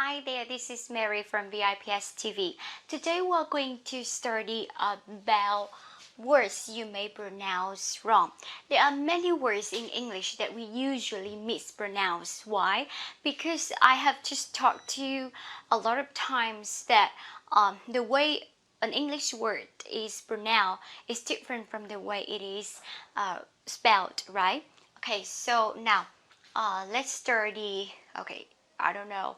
Hi there, this is Mary from VIPS TV. Today we're going to study about words you may pronounce wrong. There are many words in English that we usually mispronounce. Why? Because I have just talked to you a lot of times that the way an English word is pronounced is different from the way it is spelled, right? Okay, so now let's study. Okay, I don't know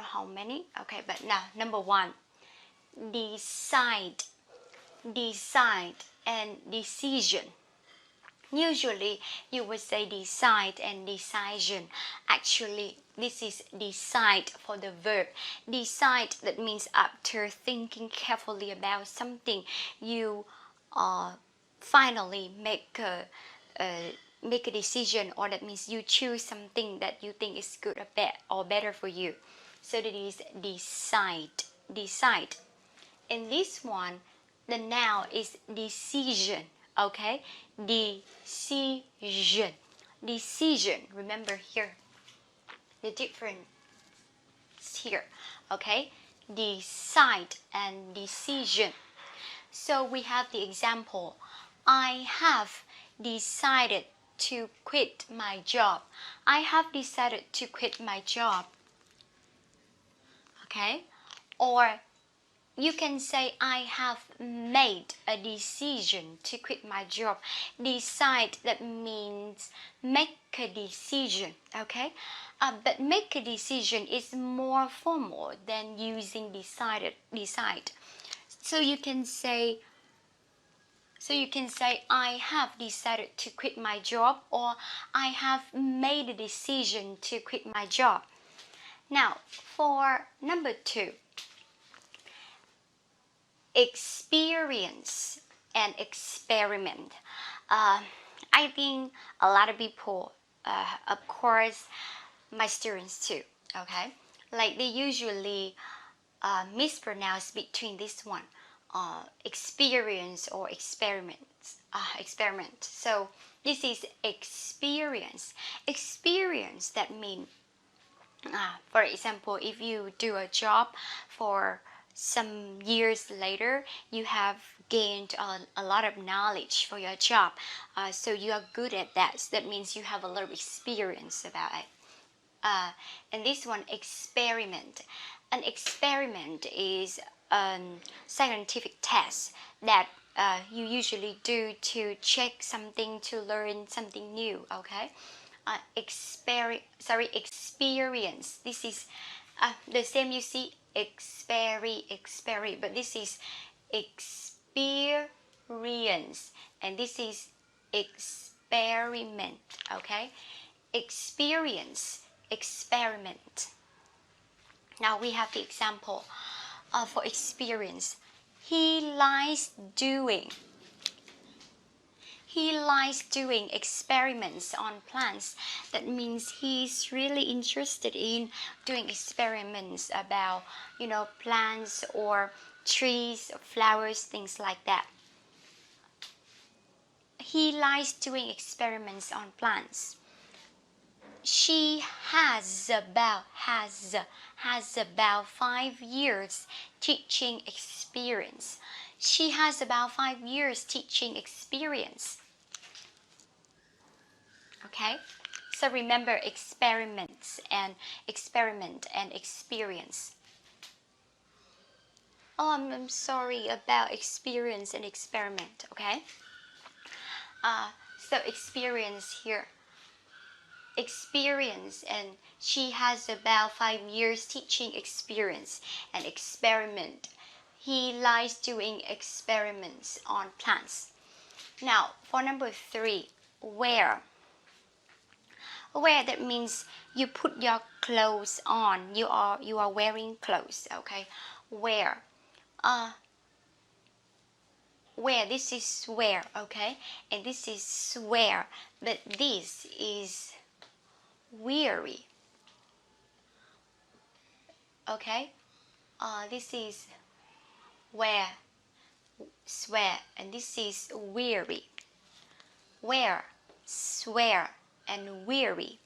how many. Okay, but now number one, decide, decide, and decision. Usually you would say decide and decision. Actually, this is decide for the verb. Decide, that means after thinking carefully about something, you finally make a decision, or that means you choose something that you think is good or better for you. So that is decide, decide. And this one, the noun is decision. Okay, decision, decision. Remember here the difference here. Okay, decide and decision. So we have the example. I have decided to quit my job. I have decided to quit my job. Okay? Or you can say I have made a decision to quit my job. Decide, that means make a decision. Okay? But make a decision is more formal than using decided, decide. So you can say I have decided to quit my job, or I have made a decision to quit my job. Now, for number two, experience and experiment. I think a lot of people, of course, my students too, okay? Like they usually mispronounce between this one. Experience or experiments, experiment. So this is experience. Experience, that means, for example, if you do a job for some years later, you have gained a lot of knowledge for your job. So you are good at that. So that means you have a lot of experience about it. And this one, experiment. An experiment is a scientific test that you usually do to check something, to learn something new. Okay, experience. This is the same. You see, but this is experience, and this is experiment. Okay, experience, experiment. Now we have the example for experience. He likes doing experiments on plants. That means he's really interested in doing experiments about, plants or trees, flowers, things like that. He likes doing experiments on plants. She has about 5 years teaching experience. She has about 5 years teaching experience. Okay? So remember experiment and experience. Oh, I'm sorry about experience and experiment, okay? So experience here. Experience, and she has about 5 years teaching experience, and experiment. He likes doing experiments on plants. Now, for number three, wear. Wear, that means you put your clothes on. You are wearing clothes, okay? Wear. Wear, this is wear, okay? And this is swear, but this is weary. Okay? This is wear, swear, and this is weary. Wear, swear, and weary.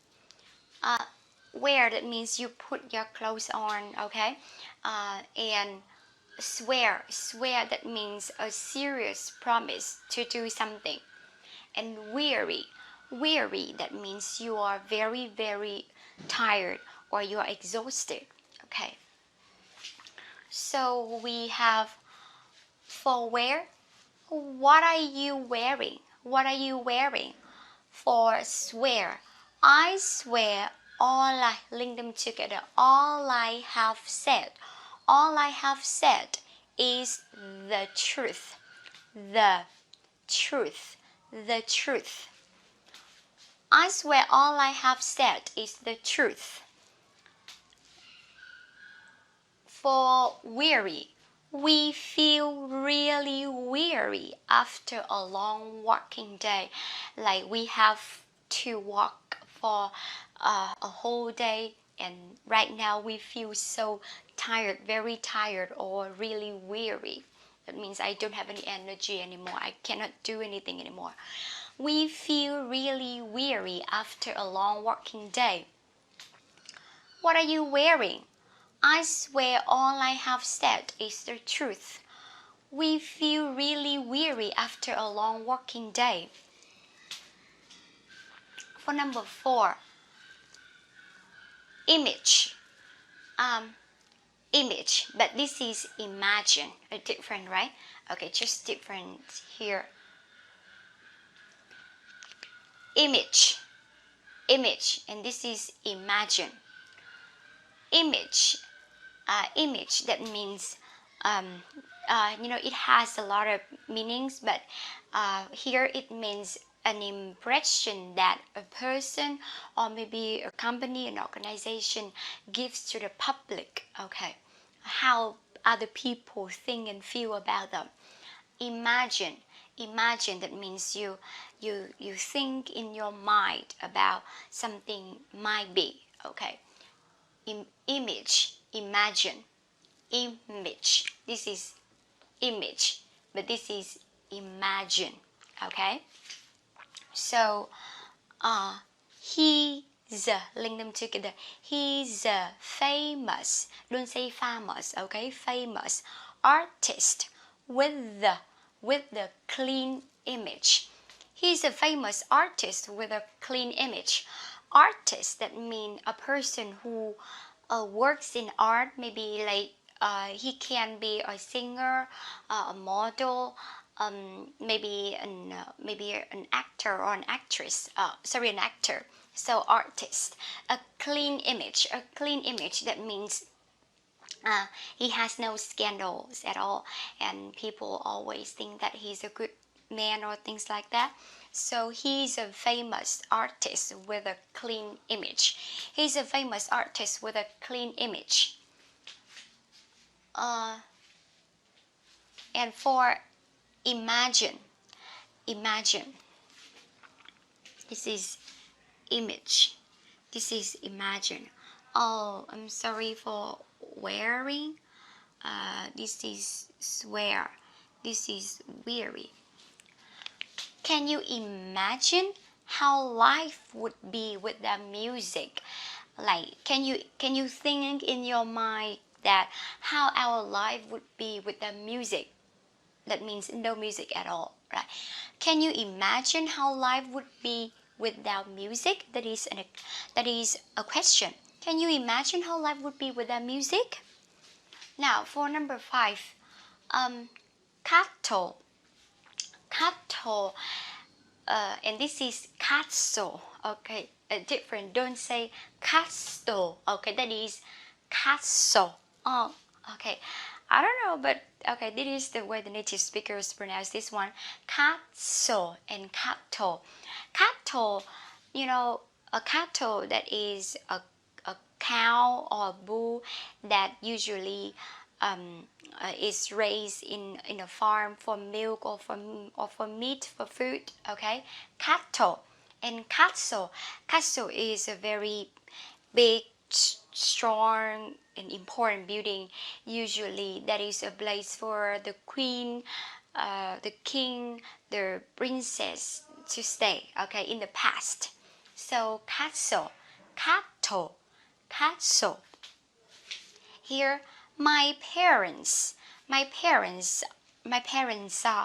wear, that means you put your clothes on, okay? And swear, that means a serious promise to do something. And weary, that means you are very, very tired or you are exhausted, okay? So we have for wear, what are you wearing? What are you wearing? For swear, I swear all I link them together. All I have said. All I have said is the truth. The truth. The truth. I swear all I have said is the truth. For weary, we feel really weary after a long working day. Like we have to walk for a whole day, and right now we feel so tired, very tired, or really weary. That means I don't have any energy anymore. I cannot do anything anymore. We feel really weary after a long working day. What are you wearing? I swear all I have said is the truth. We feel really weary after a long working day. For number 4, image. Image, but this is imagine. Different, right? Okay, just different here. Image, and this is imagine. Image, that means it has a lot of meanings, but here it means an impression that a person or maybe a company, an organization gives to the public, okay? How other people think and feel about them. Imagine, that means you think in your mind about something might be, okay? Image, imagine. Image, this is image, but this is imagine, okay? So he's link them together. He's a famous, don't say famous, okay? Famous artist with the clean image. He's a famous artist with a clean image. Artist, that means a person who works in art, maybe like he can be a singer, a model, maybe an actor or an actress. An actor. So artist, a clean image. A clean image, that means he has no scandals at all, and people always think that he's a good man or things like that. So he's a famous artist with a clean image. He's a famous artist with a clean image. And for imagine, this is image, this is imagine. Oh, I'm sorry for wearing. This is swear, this is weary. Can you imagine how life would be with the music? Like, can you think in your mind that how our life would be with the music? That means no music at all, right? Can you imagine how life would be without music? That is a question. Can you imagine how life would be without music? Now, for number 5, cattle, and this is castle. Okay, different. Don't say castle. Okay, that is castle. Oh, okay. I don't know, but okay, this is the way the native speakers pronounce this one. Castle and cattle. Cattle, a cattle, that is a cow or a bull that usually is raised in a farm for milk or for meat, for food, okay? Cattle. And castle is a very big, strong and important building. Usually that is a place for the queen, the king, the princess to stay, okay, in the past. So castle, cattle, castle. Here, my parents are,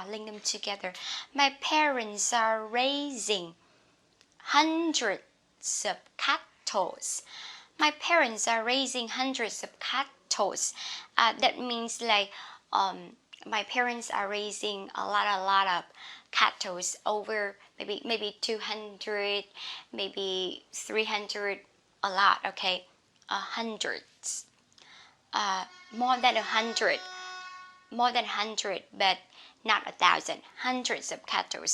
link them together. My parents are raising hundreds of cattle. My parents are raising hundreds of cattle. That means like my parents are raising a lot of cattle, over maybe 200, maybe 300, a lot. Okay, hundreds, more than 100, but not 1,000, hundreds of cattle.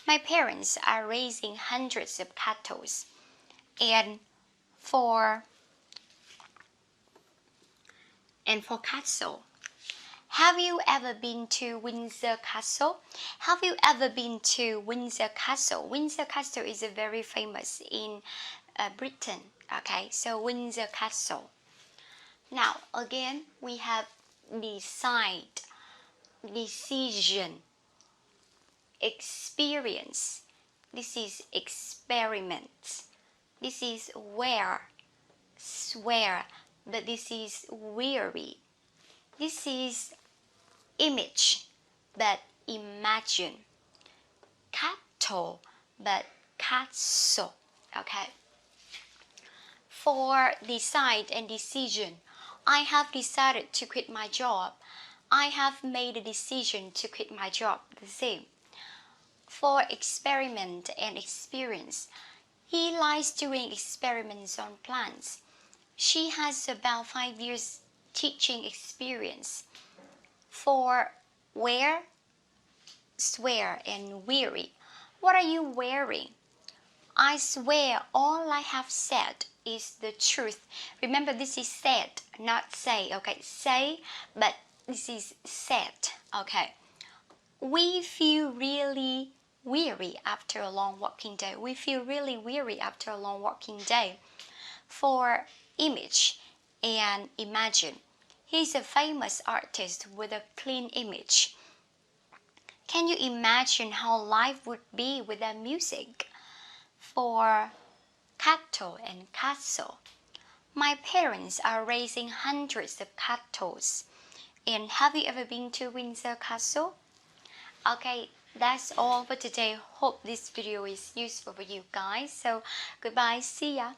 My parents are raising hundreds of cattle. And for castle, have you ever been to Windsor Castle? Have you ever been to Windsor Castle? Windsor Castle is very famous in Britain. Okay, so Windsor Castle. Now again, we have decide, decision, experience. This is experiment. This is wear, swear, but this is weary. This is image, but imagine. Cattle, but castle. Okay. For decide and decision, I have decided to quit my job. I have made a decision to quit my job. The same. For experiment and experience, he likes doing experiments on plants. She has about 5 years teaching experience. For wear, swear, and weary, what are you wearing? I swear all I have said is the truth. Remember, this is said, not say. Okay, say, but this is said. Okay. We feel really weary after a long working day. We feel really weary after a long working day. For image and imagine, he's a famous artist with a clean image. Can you imagine how life would be without music? For cattle and castle, my parents are raising hundreds of cattle. And have you ever been to Windsor Castle? Okay, that's all for today. Hope this video is useful for you guys. So goodbye, see ya.